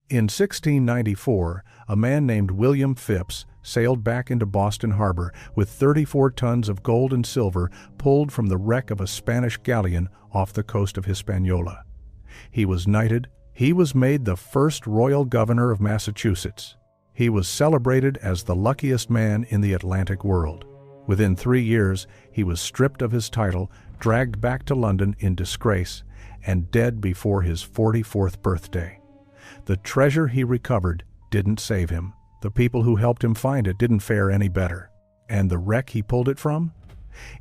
In 1694, a man named William Phipps sailed back into Boston Harbor with 34 tons of gold and silver pulled from the wreck of a Spanish galleon off the coast of Hispaniola. He was knighted. He was made the first royal governor of Massachusetts. He was celebrated as the luckiest man in the Atlantic world. Within 3 years, he was stripped of his title, dragged back to London in disgrace, and dead before his 44th birthday. The treasure he recovered didn't save him. The people who helped him find it didn't fare any better. And the wreck he pulled it from?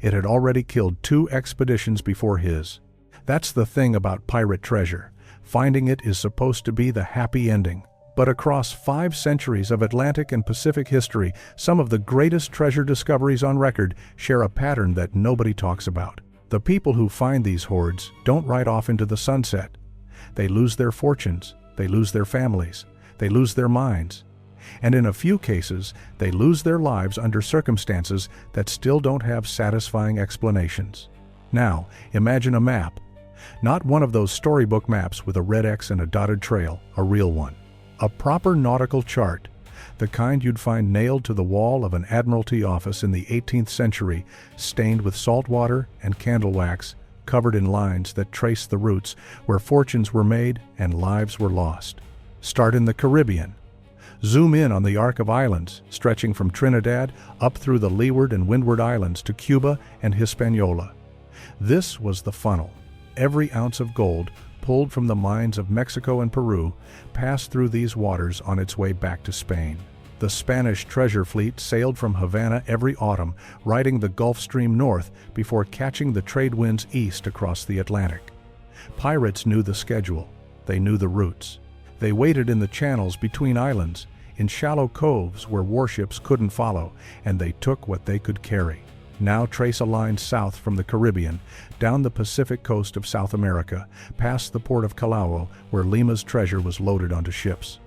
It had already killed 2 expeditions before his. That's the thing about pirate treasure. Finding it is supposed to be the happy ending. But across 5 centuries of Atlantic and Pacific history, some of the greatest treasure discoveries on record share a pattern that nobody talks about. The people who find these hoards don't ride off into the sunset. They lose their fortunes, they lose their families, they lose their minds. And in a few cases, they lose their lives under circumstances that still don't have satisfying explanations. Now, imagine a map. Not one of those storybook maps with a red X and a dotted trail, a real one. A proper nautical chart, the kind you'd find nailed to the wall of an admiralty office in the 18th century, stained with salt water and candle wax, covered in lines that trace the routes where fortunes were made and lives were lost. Start in the Caribbean. Zoom in on the arc of islands, stretching from Trinidad up through the Leeward and Windward Islands to Cuba and Hispaniola. This was the funnel. Every ounce of gold, pulled from the mines of Mexico and Peru, passed through these waters on its way back to Spain. The Spanish treasure fleet sailed from Havana every autumn, riding the Gulf Stream north before catching the trade winds east across the Atlantic. Pirates knew the schedule. They knew the routes. They waited in the channels between islands, in shallow coves where warships couldn't follow, and they took what they could carry. Now trace a line south from the Caribbean, down the Pacific coast of South America, past the port of Callao, where Lima's treasure was loaded onto ships.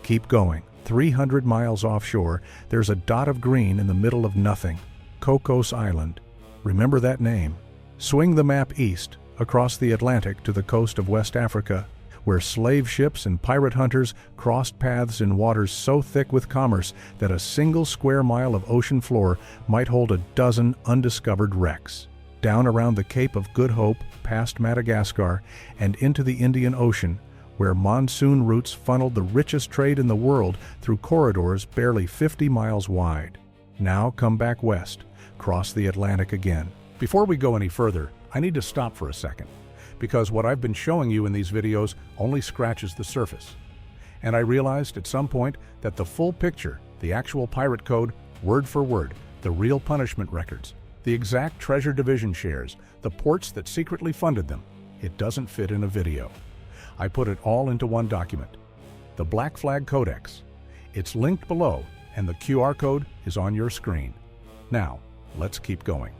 Keep going. 300 miles offshore, there's a dot of green in the middle of nothing. Cocos Island. Remember that name. Swing the map east, across the Atlantic to the coast of West Africa, where slave ships and pirate hunters crossed paths in waters so thick with commerce that a single square mile of ocean floor might hold a dozen undiscovered wrecks. Down around the Cape of Good Hope, past Madagascar, and into the Indian Ocean, where monsoon routes funneled the richest trade in the world through corridors barely 50 miles wide. Now come back west, cross the Atlantic again. Before we go any further, I need to stop for a second, because what I've been showing you in these videos only scratches the surface. And I realized at some point that the full picture, the actual pirate code, word for word, the real punishment records, the exact treasure division shares, the ports that secretly funded them, it doesn't fit in a video. I put it all into one document, the Black Flag Codex. It's linked below, and the QR code is on your screen. Now, let's keep going.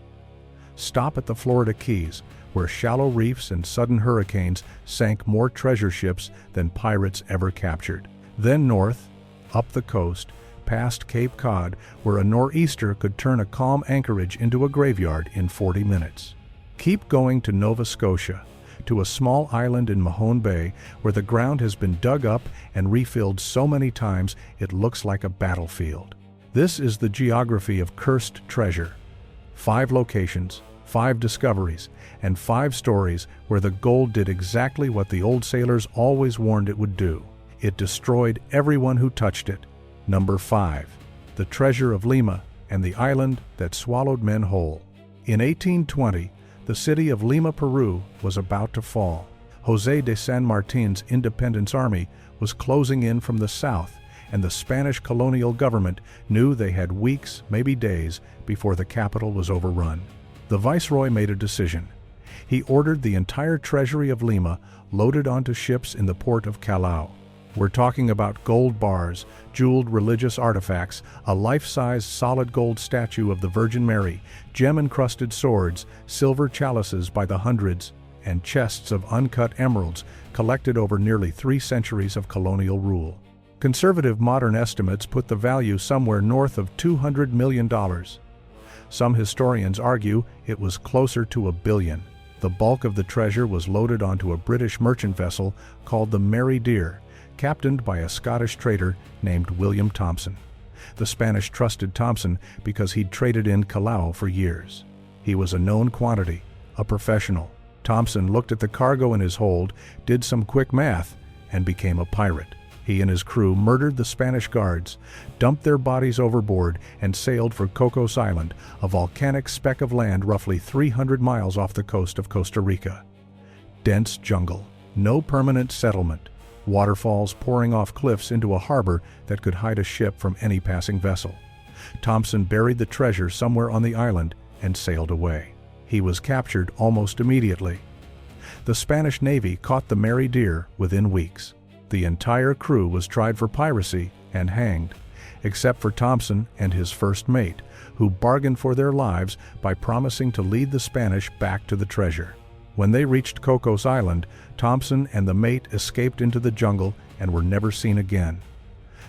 Stop at the Florida Keys, where shallow reefs and sudden hurricanes sank more treasure ships than pirates ever captured. Then north, up the coast, past Cape Cod, where a nor'easter could turn a calm anchorage into a graveyard in 40 minutes. Keep going to Nova Scotia, to a small island in Mahone Bay where the ground has been dug up and refilled so many times it looks like a battlefield. This is the geography of cursed treasure. 5 locations, 5 discoveries, and 5 stories where the gold did exactly what the old sailors always warned it would do. It destroyed everyone who touched it. Number 5. The treasure of Lima and the island that swallowed men whole. In 1820, the city of Lima, Peru, was about to fall. José de San Martin's independence army was closing in from the south, and the Spanish colonial government knew they had weeks, maybe days, before the capital was overrun. The viceroy made a decision. He ordered the entire treasury of Lima loaded onto ships in the port of Callao. We're talking about gold bars, jeweled religious artifacts, a life-size solid gold statue of the Virgin Mary, gem-encrusted swords, silver chalices by the hundreds, and chests of uncut emeralds collected over nearly 3 centuries of colonial rule. Conservative modern estimates put the value somewhere north of $200 million. Some historians argue it was closer to $1 billion. The bulk of the treasure was loaded onto a British merchant vessel called the Mary Dear, captained by a Scottish trader named William Thompson. The Spanish trusted Thompson because he'd traded in Callao for years. He was a known quantity, a professional. Thompson looked at the cargo in his hold, did some quick math, and became a pirate. He and his crew murdered the Spanish guards, dumped their bodies overboard, and sailed for Cocos Island, a volcanic speck of land roughly 300 miles off the coast of Costa Rica. Dense jungle, no permanent settlement, waterfalls pouring off cliffs into a harbor that could hide a ship from any passing vessel. Thompson buried the treasure somewhere on the island and sailed away. He was captured almost immediately. The Spanish Navy caught the merry deer within weeks. The entire crew was tried for piracy and hanged, except for Thompson and his first mate, who bargained for their lives by promising to lead the Spanish back to the treasure. When they reached Cocos Island, Thompson and the mate escaped into the jungle and were never seen again.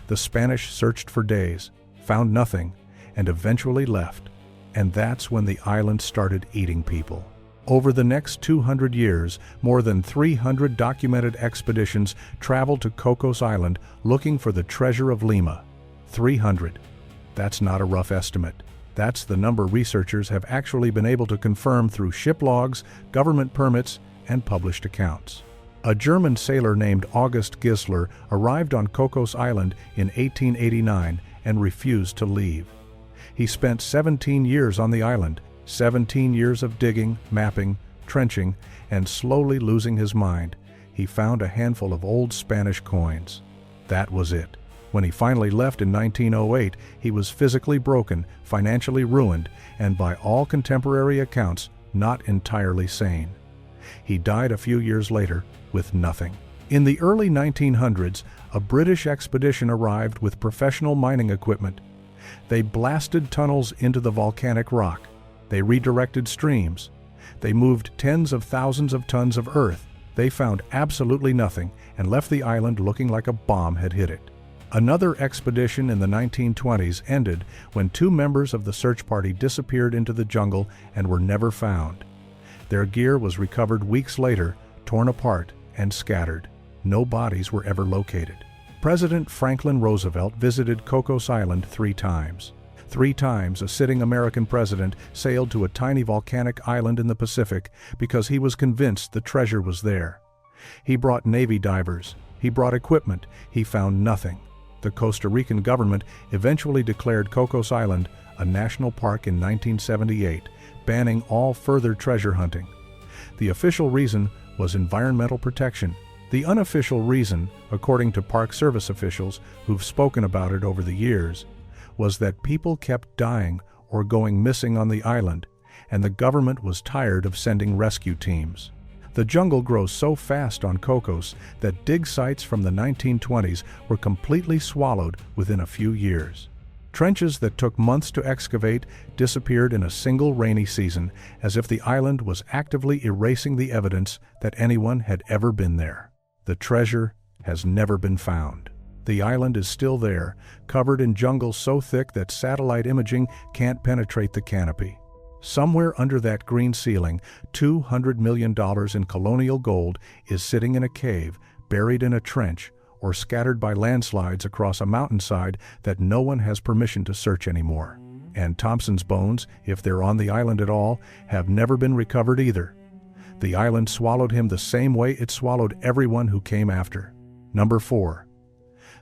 The Spanish searched for days, found nothing, and eventually left. And that's when the island started eating people. Over the next 200 years, more than 300 documented expeditions traveled to Cocos Island looking for the treasure of Lima. 300. That's not a rough estimate. That's the number researchers have actually been able to confirm through ship logs, government permits, and published accounts. A German sailor named August Gisler arrived on Cocos Island in 1889 and refused to leave. He spent 17 years on the island, 17 years of digging, mapping, trenching, and slowly losing his mind. He found a handful of old Spanish coins. That was it. When he finally left in 1908, he was physically broken, financially ruined, and by all contemporary accounts, not entirely sane. He died a few years later with nothing. In the early 1900s, a British expedition arrived with professional mining equipment. They blasted tunnels into the volcanic rock. They redirected streams. They moved tens of thousands of tons of earth. They found absolutely nothing and left the island looking like a bomb had hit it. Another expedition in the 1920s ended when 2 members of the search party disappeared into the jungle and were never found. Their gear was recovered weeks later, torn apart and scattered. No bodies were ever located. President Franklin Roosevelt visited Cocos Island 3 times. 3 times a sitting American president sailed to a tiny volcanic island in the Pacific because he was convinced the treasure was there. He brought Navy divers. He brought equipment. He found nothing. The Costa Rican government eventually declared Cocos Island a national park in 1978, banning all further treasure hunting. The official reason was environmental protection. The unofficial reason, according to Park Service officials who've spoken about it over the years, was that people kept dying or going missing on the island, and the government was tired of sending rescue teams. The jungle grows so fast on Cocos that dig sites from the 1920s were completely swallowed within a few years. Trenches that took months to excavate disappeared in a single rainy season, as if the island was actively erasing the evidence that anyone had ever been there. The treasure has never been found. The island is still there, covered in jungle so thick that satellite imaging can't penetrate the canopy. Somewhere under that green ceiling, $200 million in colonial gold is sitting in a cave, buried in a trench, or scattered by landslides across a mountainside that no one has permission to search anymore. And Thompson's bones, if they're on the island at all, have never been recovered either. The island swallowed him the same way it swallowed everyone who came after. Number 4.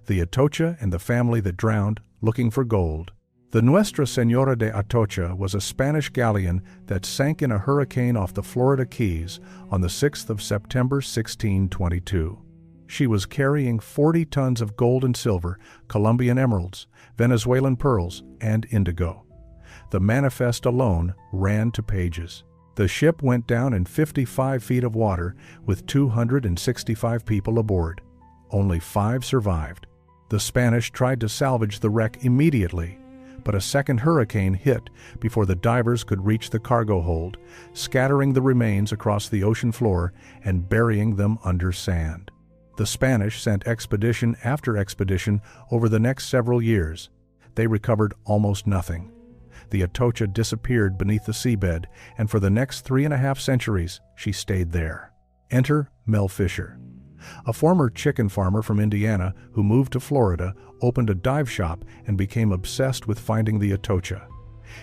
The Atocha and the family that drowned looking for gold. The Nuestra Señora de Atocha was a Spanish galleon that sank in a hurricane off the Florida Keys on the 6th of September 1622. She was carrying 40 tons of gold and silver, Colombian emeralds, Venezuelan pearls, and indigo. The manifest alone ran to pages. The ship went down in 55 feet of water with 265 people aboard. Only 5 survived. The Spanish tried to salvage the wreck immediately, but a second hurricane hit before the divers could reach the cargo hold, scattering the remains across the ocean floor and burying them under sand. The Spanish sent expedition after expedition over the next several years. They recovered almost nothing. The Atocha disappeared beneath the seabed, and for the next 3.5 centuries, she stayed there. Enter Mel Fisher. A former chicken farmer from Indiana who moved to Florida opened a dive shop and became obsessed with finding the Atocha.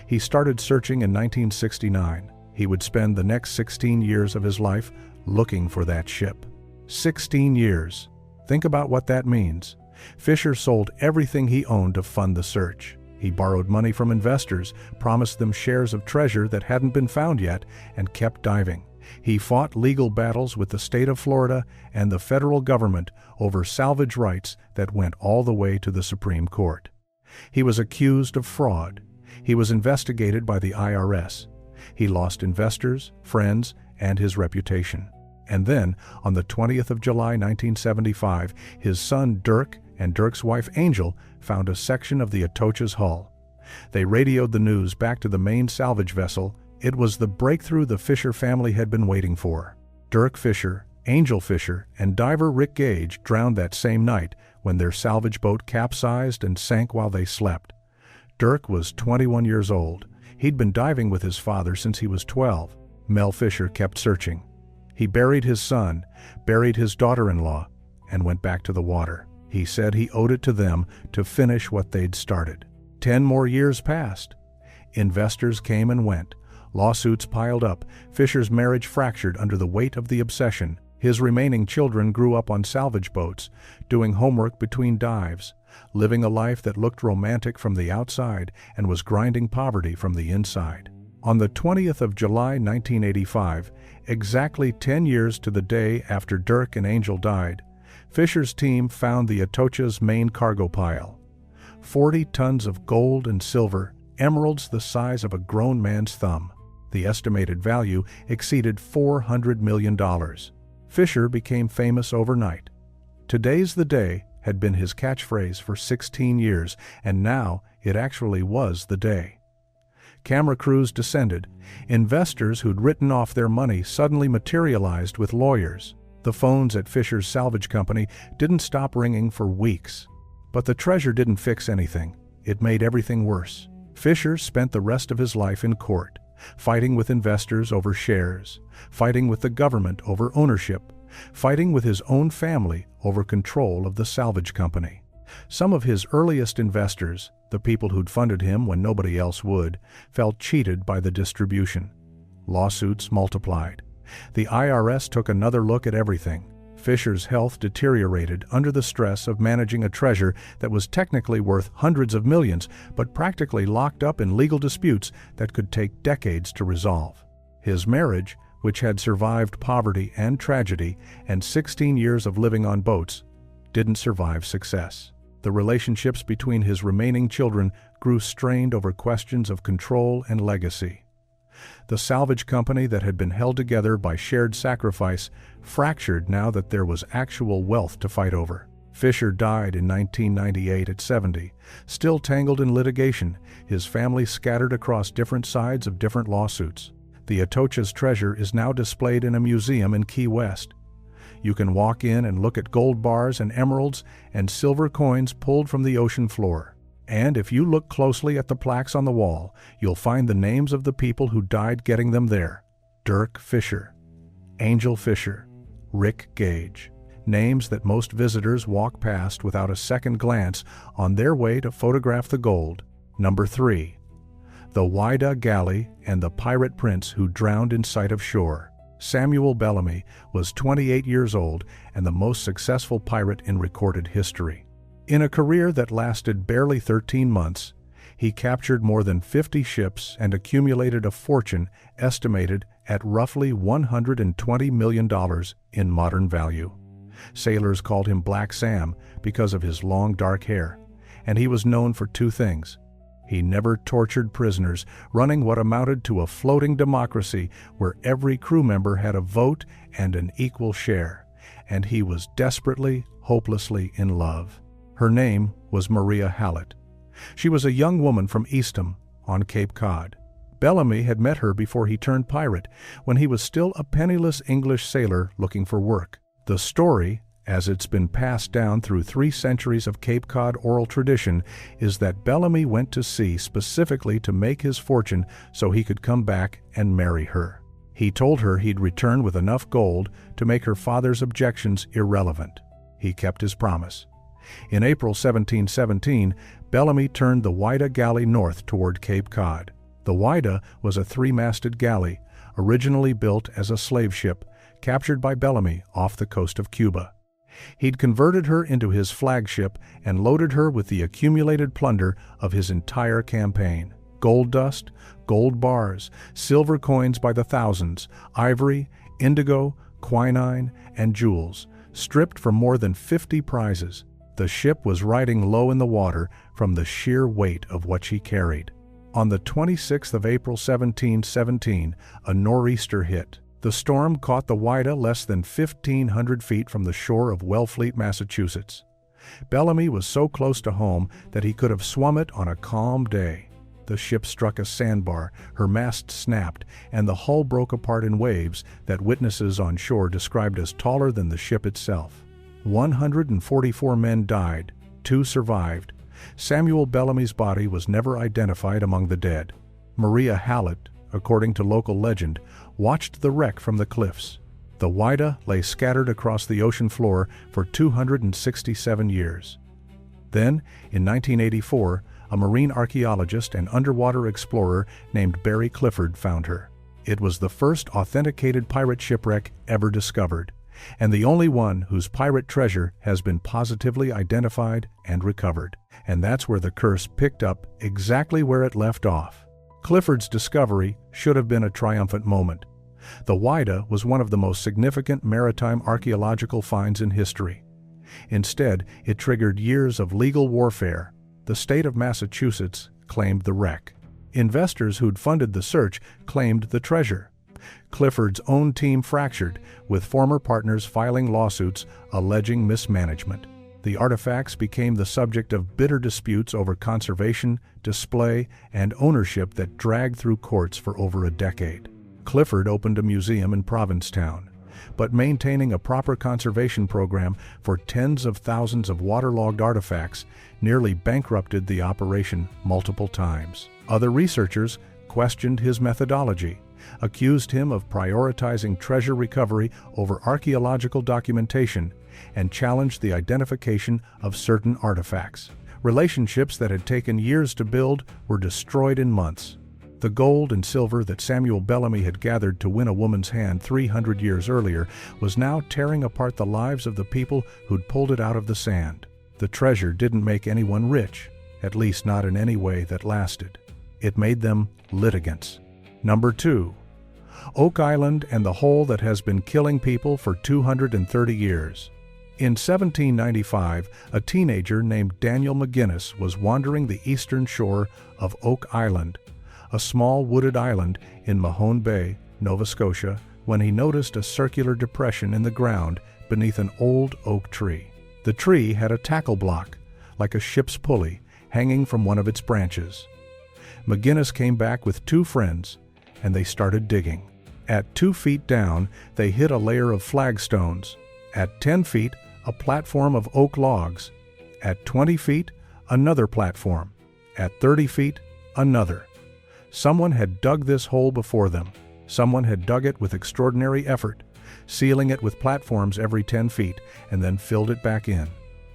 He started searching in 1969. He would spend the next 16 years of his life looking for that ship. 16 years. Think about what that means. Fisher sold everything he owned to fund the search. He borrowed money from investors, promised them shares of treasure that hadn't been found yet, and kept diving. He fought legal battles with the state of Florida and the federal government over salvage rights that went all the way to the Supreme Court. He was accused of fraud. He was investigated by the IRS. He lost investors, friends, and his reputation. And then, on the 20th of July 1975, his son Dirk and Dirk's wife Angel found a section of the Atocha's hull. They radioed the news back to the main salvage vessel. It was the breakthrough the Fisher family had been waiting for. Dirk Fisher, Angel Fisher, and diver Rick Gage drowned that same night when their salvage boat capsized and sank while they slept. Dirk was 21 years old. He'd been diving with his father since he was 12. Mel Fisher kept searching. He buried his son, buried his daughter-in-law, and went back to the water. He said he owed it to them to finish what they'd started. 10 more years passed. Investors came and went. Lawsuits piled up. Fisher's marriage fractured under the weight of the obsession. His remaining children grew up on salvage boats, doing homework between dives, living a life that looked romantic from the outside and was grinding poverty from the inside. On the 20th of July 1985, exactly 10 years to the day after Dirk and Angel died, Fisher's team found the Atocha's main cargo pile. 40 tons of gold and silver, emeralds the size of a grown man's thumb. The estimated value exceeded $400 million. Fisher became famous overnight. "Today's the day" had been his catchphrase for 16 years, and now it actually was the day. Camera crews descended. Investors who'd written off their money suddenly materialized with lawyers. The phones at Fisher's salvage company didn't stop ringing for weeks. But the treasure didn't fix anything. It made everything worse. Fisher spent the rest of his life in court, fighting with investors over shares, fighting with the government over ownership, fighting with his own family over control of the salvage company. Some of his earliest investors, the people who'd funded him when nobody else would, felt cheated by the distribution. Lawsuits multiplied. The IRS took another look at everything. Fisher's health deteriorated under the stress of managing a treasure that was technically worth hundreds of millions, but practically locked up in legal disputes that could take decades to resolve. His marriage, which had survived poverty and tragedy and 16 years of living on boats, didn't survive success. The relationships between his remaining children grew strained over questions of control and legacy. The salvage company that had been held together by shared sacrifice fractured now that there was actual wealth to fight over. Fisher died in 1998 at 70, still tangled in litigation, his family scattered across different sides of different lawsuits. The Atocha's treasure is now displayed in a museum in Key West. You can walk in and look at gold bars and emeralds and silver coins pulled from the ocean floor. And if you look closely at the plaques on the wall, you'll find the names of the people who died getting them there. Dirk Fisher, Angel Fisher, Rick Gage. Names that most visitors walk past without a second glance on their way to photograph the gold. Number 3. The Wida Galley and the pirate prince who drowned in sight of shore. Samuel Bellamy was 28 years old and the most successful pirate in recorded history. In a career that lasted barely 13 months, he captured more than 50 ships and accumulated a fortune estimated at roughly $120 million in modern value. Sailors called him Black Sam because of his long dark hair, and he was known for 2 things. He never tortured prisoners, running what amounted to a floating democracy where every crew member had a vote and an equal share, and he was desperately, hopelessly in love. Her name was Maria Hallett. She was a young woman from Eastham on Cape Cod. Bellamy had met her before he turned pirate, when he was still a penniless English sailor looking for work. The story, as it's been passed down through 3 centuries of Cape Cod oral tradition, is that Bellamy went to sea specifically to make his fortune so he could come back and marry her. He told her he'd return with enough gold to make her father's objections irrelevant. He kept his promise. In April 1717, Bellamy turned the Wida Galley north toward Cape Cod. The Wida was a three-masted galley, originally built as a slave ship, captured by Bellamy off the coast of Cuba. He'd converted her into his flagship and loaded her with the accumulated plunder of his entire campaign: gold dust, gold bars, silver coins by the thousands, ivory, indigo, quinine, and jewels, stripped from more than 50 prizes. The ship was riding low in the water from the sheer weight of what she carried. On the 26th of April 1717, a nor'easter hit. The storm caught the Wida less than 1,500 feet from the shore of Wellfleet, Massachusetts. Bellamy was so close to home that he could have swum it on a calm day. The ship struck a sandbar, her mast snapped, and the hull broke apart in waves that witnesses on shore described as taller than the ship itself. 144 men died, 2 survived. Samuel Bellamy's body was never identified among the dead. Maria Hallett, according to local legend, watched the wreck from the cliffs. The Wida lay scattered across the ocean floor for 267 years. Then, in 1984, a marine archaeologist and underwater explorer named Barry Clifford found her. It was the first authenticated pirate shipwreck ever discovered, and the only one whose pirate treasure has been positively identified and recovered. And that's where the curse picked up exactly where it left off. Clifford's discovery should have been a triumphant moment. The Wida was one of the most significant maritime archaeological finds in history. Instead, it triggered years of legal warfare. The state of Massachusetts claimed the wreck. Investors who'd funded the search claimed the treasure. Clifford's own team fractured, with former partners filing lawsuits alleging mismanagement. The artifacts became the subject of bitter disputes over conservation, display, and ownership that dragged through courts for over a decade. Clifford opened a museum in Provincetown, but maintaining a proper conservation program for tens of thousands of waterlogged artifacts nearly bankrupted the operation multiple times. Other researchers questioned his methodology, accused him of prioritizing treasure recovery over archaeological documentation, and challenged the identification of certain artifacts. Relationships that had taken years to build were destroyed in months. The gold and silver that Samuel Bellamy had gathered to win a woman's hand 300 years earlier was now tearing apart the lives of the people who'd pulled it out of the sand. The treasure didn't make anyone rich, at least not in any way that lasted. It made them litigants. Number 2. Oak Island and the hole that has been killing people for 230 years. In 1795, a teenager named Daniel McGinnis was wandering the eastern shore of Oak Island, a small wooded island in Mahone Bay, Nova Scotia, when he noticed a circular depression in the ground beneath an old oak tree. The tree had a tackle block, like a ship's pulley, hanging from one of its branches. McGinnis came back with 2 friends, and they started digging. At 2 feet down, they hit a layer of flagstones. At 10 feet, a platform of oak logs. At 20 feet, another platform. At 30 feet, another. Someone had dug this hole before them. Someone had dug it with extraordinary effort, sealing it with platforms every 10 feet, and then filled it back in.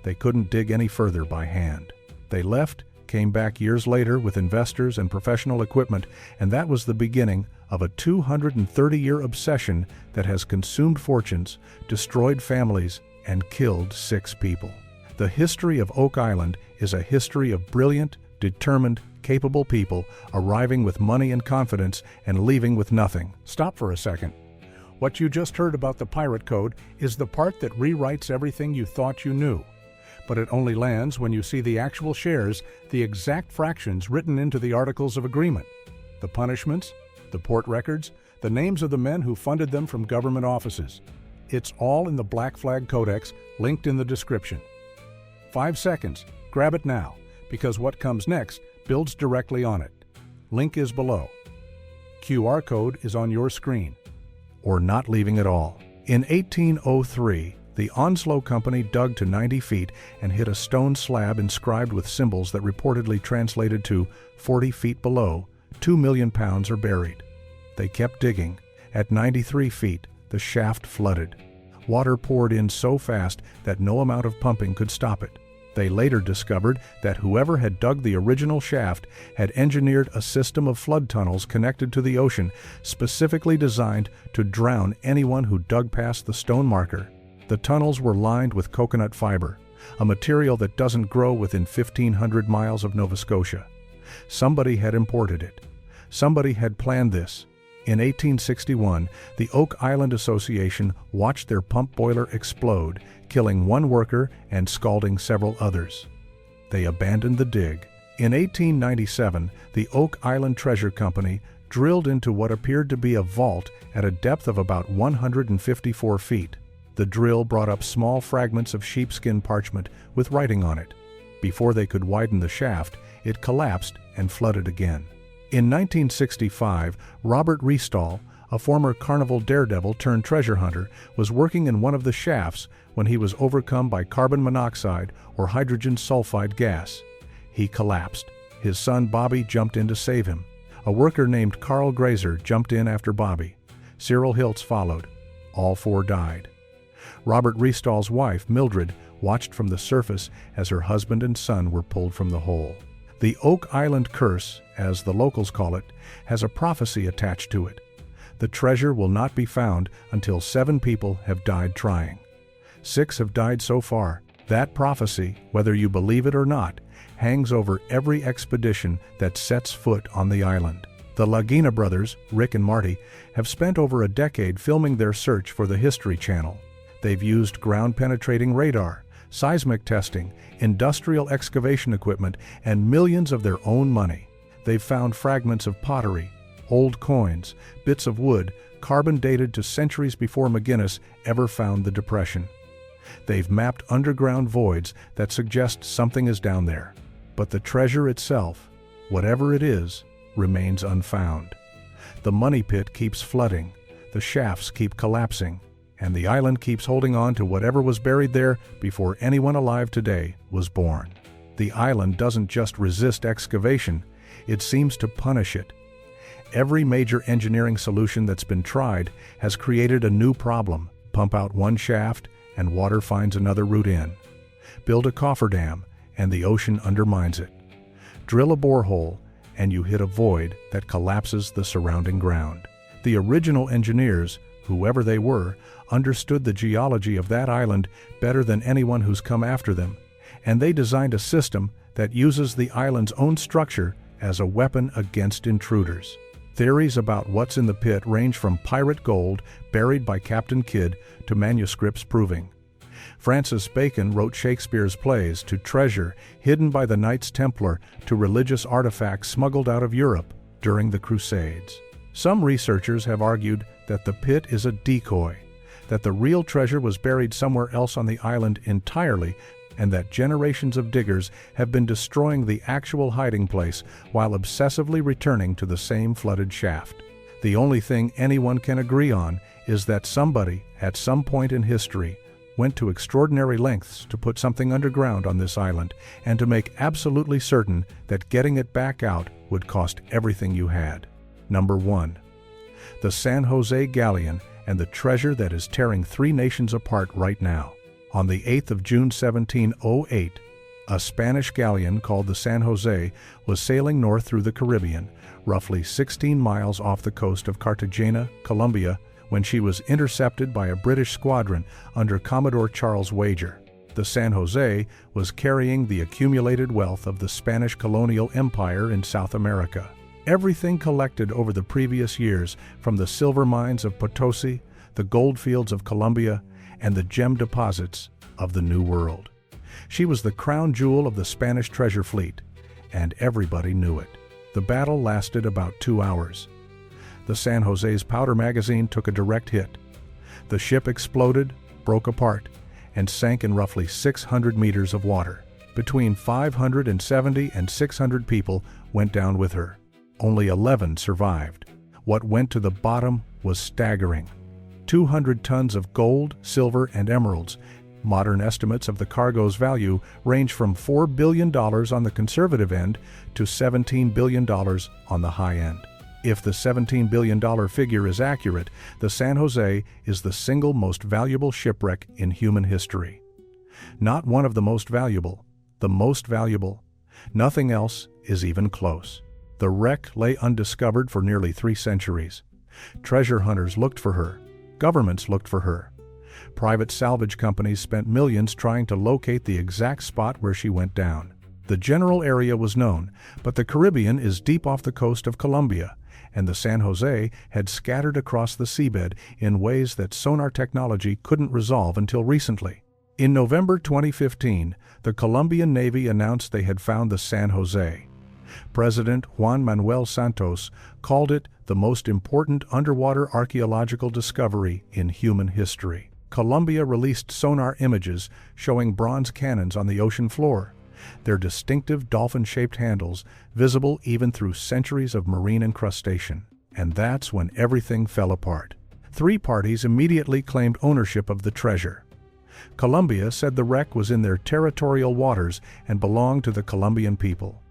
They couldn't dig any further by hand. They left, came back years later with investors and professional equipment, and that was the beginning of a 230-year obsession that has consumed fortunes, destroyed families, and killed 6 people. The history of Oak Island is a history of brilliant, determined, capable people arriving with money and confidence and leaving with nothing. Stop for a second. What you just heard about the Pirate Code is the part that rewrites everything you thought you knew. But it only lands when you see the actual shares, the exact fractions written into the Articles of Agreement, the punishments, the port records, the names of the men who funded them from government offices. It's all in the Black Flag Codex, linked in the description. 5 seconds. Grab it now, because what comes next builds directly on it. Link is below. QR code is on your screen. Or not leaving at all. In 1803, the Onslow Company dug to 90 feet and hit a stone slab inscribed with symbols that reportedly translated to 40 feet below, 2 million pounds are buried. They kept digging, At 93 feet, the shaft flooded. Water poured in so fast that no amount of pumping could stop it. They later discovered that whoever had dug the original shaft had engineered a system of flood tunnels connected to the ocean, specifically designed to drown anyone who dug past the stone marker. The tunnels were lined with coconut fiber, a material that doesn't grow within 1,500 miles of Nova Scotia. Somebody had imported it. Somebody had planned this. In 1861, the Oak Island Association watched their pump boiler explode, killing one worker and scalding several others. They abandoned the dig. In 1897, the Oak Island Treasure Company drilled into what appeared to be a vault at a depth of about 154 feet. The drill brought up small fragments of sheepskin parchment with writing on it. Before they could widen the shaft, it collapsed and flooded again. In 1965, Robert Restall, a former carnival daredevil turned treasure hunter, was working in one of the shafts when he was overcome by carbon monoxide or hydrogen sulfide gas. He collapsed. His son Bobby jumped in to save him. A worker named Carl Grazer jumped in after Bobby. Cyril Hiltz followed. All four died. Robert Restall's wife, Mildred, watched from the surface as her husband and son were pulled from the hole. The Oak Island Curse, as the locals call it, has a prophecy attached to it. The treasure will not be found until 7 people have died trying. 6 have died so far. That prophecy, whether you believe it or not, hangs over every expedition that sets foot on the island. The Lagina brothers, Rick and Marty, have spent over a decade filming their search for the History Channel. They've used ground-penetrating radar, seismic testing, industrial excavation equipment, and millions of their own money. They've found fragments of pottery, old coins, bits of wood, carbon dated to centuries before McGinnis ever found the Depression. They've mapped underground voids that suggest something is down there. But the treasure itself, whatever it is, remains unfound. The money pit keeps flooding, the shafts keep collapsing, and the island keeps holding on to whatever was buried there before anyone alive today was born. The island doesn't just resist excavation, it seems to punish it. Every major engineering solution that's been tried has created a new problem. Pump out one shaft, and water finds another route in. Build a cofferdam, and the ocean undermines it. Drill a borehole, and you hit a void that collapses the surrounding ground. The original engineers, whoever they were, understood the geology of that island better than anyone who's come after them, and they designed a system that uses the island's own structure as a weapon against intruders. Theories about what's in the pit range from pirate gold buried by Captain Kidd to manuscripts proving. Francis Bacon wrote Shakespeare's plays to treasure hidden by the Knights Templar to religious artifacts smuggled out of Europe during the Crusades. Some researchers have argued that the pit is a decoy, that the real treasure was buried somewhere else on the island entirely, and that generations of diggers have been destroying the actual hiding place while obsessively returning to the same flooded shaft. The only thing anyone can agree on is that somebody, at some point in history, went to extraordinary lengths to put something underground on this island and to make absolutely certain that getting it back out would cost everything you had. Number 1. The San Jose Galleon and the treasure that is tearing 3 nations apart right now. On the 8th of June 1708, a Spanish galleon called the San Jose was sailing north through the Caribbean, roughly 16 miles off the coast of Cartagena, Colombia, when she was intercepted by a British squadron under Commodore Charles Wager. The San Jose was carrying the accumulated wealth of the Spanish colonial empire in South America. Everything collected over the previous years, from the silver mines of Potosi, the gold fields of Colombia, and the gem deposits of the New World. She was the crown jewel of the Spanish treasure fleet, and everybody knew it. The battle lasted about 2 hours. The San Jose's powder magazine took a direct hit. The ship exploded, broke apart, and sank in roughly 600 meters of water. Between 570 and 600 people went down with her. Only 11 survived. What went to the bottom was staggering. 200 tons of gold, silver, and emeralds. Modern estimates of the cargo's value range from $4 billion on the conservative end to $17 billion on the high end. If the $17 billion figure is accurate, the San Jose is the single most valuable shipwreck in human history. Not one of the most valuable, the most valuable. Nothing else is even close. The wreck lay undiscovered for nearly 3 centuries. Treasure hunters looked for her. Governments looked for her. Private salvage companies spent millions trying to locate the exact spot where she went down. The general area was known, but the Caribbean is deep off the coast of Colombia, and the San Jose had scattered across the seabed in ways that sonar technology couldn't resolve until recently. In November 2015, the Colombian Navy announced they had found the San Jose. President Juan Manuel Santos called it the most important underwater archaeological discovery in human history. Colombia released sonar images showing bronze cannons on the ocean floor, their distinctive dolphin-shaped handles visible even through centuries of marine incrustation. And that's when everything fell apart. 3 parties immediately claimed ownership of the treasure. Colombia said the wreck was in their territorial waters and belonged to the Colombian people.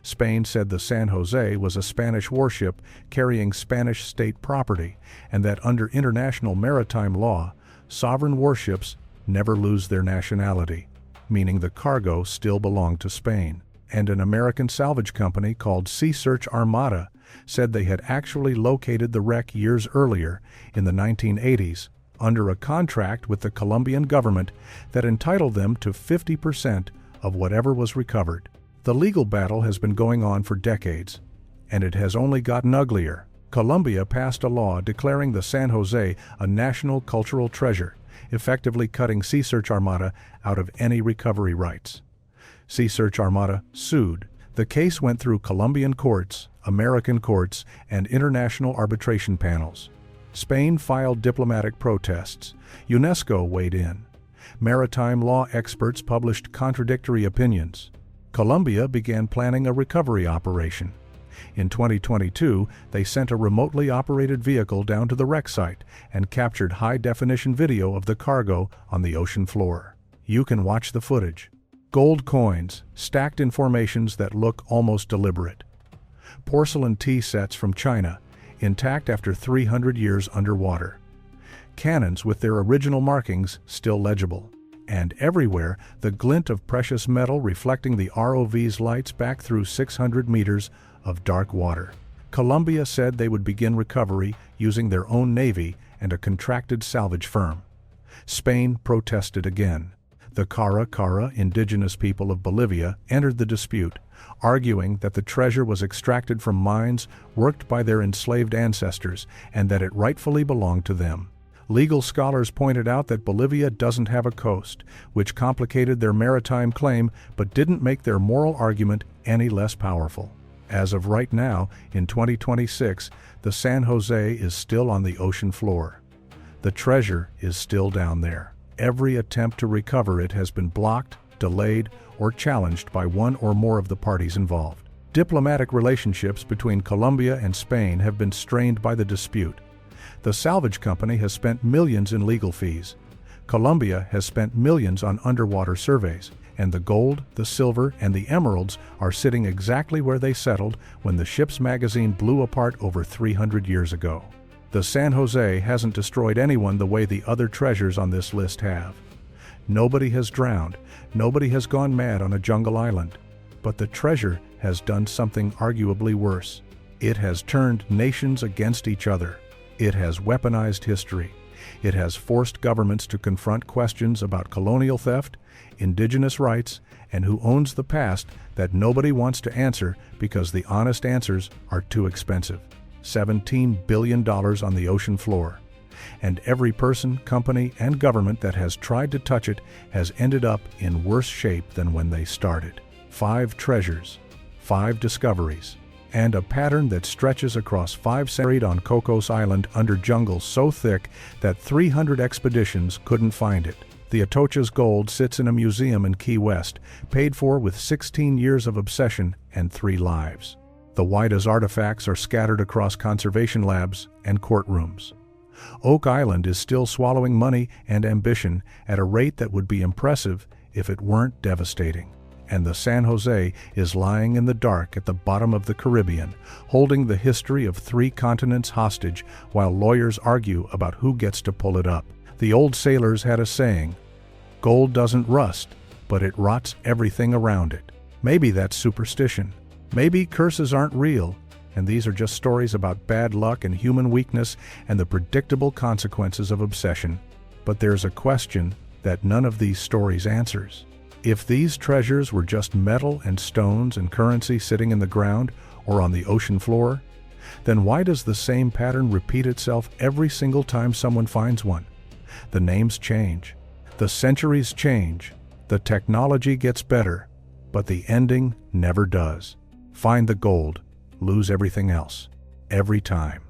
Spain said the San Jose was a Spanish warship carrying Spanish state property, and that under international maritime law, sovereign warships never lose their nationality, meaning the cargo still belonged to Spain. And an American salvage company called Sea Search Armada said they had actually located the wreck years earlier, in the 1980s, under a contract with the Colombian government that entitled them to 50% of whatever was recovered. The legal battle has been going on for decades, and it has only gotten uglier. Colombia passed a law declaring the San Jose a national cultural treasure, effectively cutting Sea Search Armada out of any recovery rights. Sea Search Armada sued. The case went through Colombian courts, American courts, and international arbitration panels. Spain filed diplomatic protests. UNESCO weighed in. Maritime law experts published contradictory opinions. Colombia began planning a recovery operation. In 2022, they sent a remotely operated vehicle down to the wreck site and captured high-definition video of the cargo on the ocean floor. You can watch the footage. Gold coins, stacked in formations that look almost deliberate. Porcelain tea sets from China, intact after 300 years underwater. Cannons with their original markings still legible. And everywhere, the glint of precious metal reflecting the ROV's lights back through 600 meters of dark water. Colombia said they would begin recovery using their own navy and a contracted salvage firm. Spain protested again. The Cara indigenous people of Bolivia entered the dispute, arguing that the treasure was extracted from mines worked by their enslaved ancestors and that it rightfully belonged to them. Legal scholars pointed out that Bolivia doesn't have a coast, which complicated their maritime claim but didn't make their moral argument any less powerful. As of right now, in 2026, the San Jose is still on the ocean floor. The treasure is still down there. Every attempt to recover it has been blocked, delayed, or challenged by one or more of the parties involved. Diplomatic relationships between Colombia and Spain have been strained by the dispute. The salvage company has spent millions in legal fees. Colombia has spent millions on underwater surveys, and the gold, the silver, and the emeralds are sitting exactly where they settled when the ship's magazine blew apart over 300 years ago. The San Jose hasn't destroyed anyone the way the other treasures on this list have. Nobody has drowned, nobody has gone mad on a jungle island. But the treasure has done something arguably worse. It has turned nations against each other. It has weaponized history. It has forced governments to confront questions about colonial theft, indigenous rights, and who owns the past that nobody wants to answer because the honest answers are too expensive. $17 billion on the ocean floor. And every person, company, and government that has tried to touch it has ended up in worse shape than when they started. 5 treasures, 5 discoveries, and a pattern that stretches across 5 centuries on Cocos Island under jungle so thick that 300 expeditions couldn't find it. The Atocha's gold sits in a museum in Key West, paid for with 16 years of obsession and 3 lives. The Wida's artifacts are scattered across conservation labs and courtrooms. Oak Island is still swallowing money and ambition at a rate that would be impressive if it weren't devastating. and the San Jose is lying in the dark at the bottom of the Caribbean, holding the history of 3 continents hostage while lawyers argue about who gets to pull it up. The old sailors had a saying, "Gold doesn't rust, but it rots everything around it." Maybe that's superstition. Maybe curses aren't real, and these are just stories about bad luck and human weakness and the predictable consequences of obsession. But there's a question that none of these stories answers. If these treasures were just metal and stones and currency sitting in the ground or on the ocean floor, then why does the same pattern repeat itself every single time someone finds one? The names change, the centuries change, the technology gets better, but the ending never does. Find the gold, lose everything else, every time.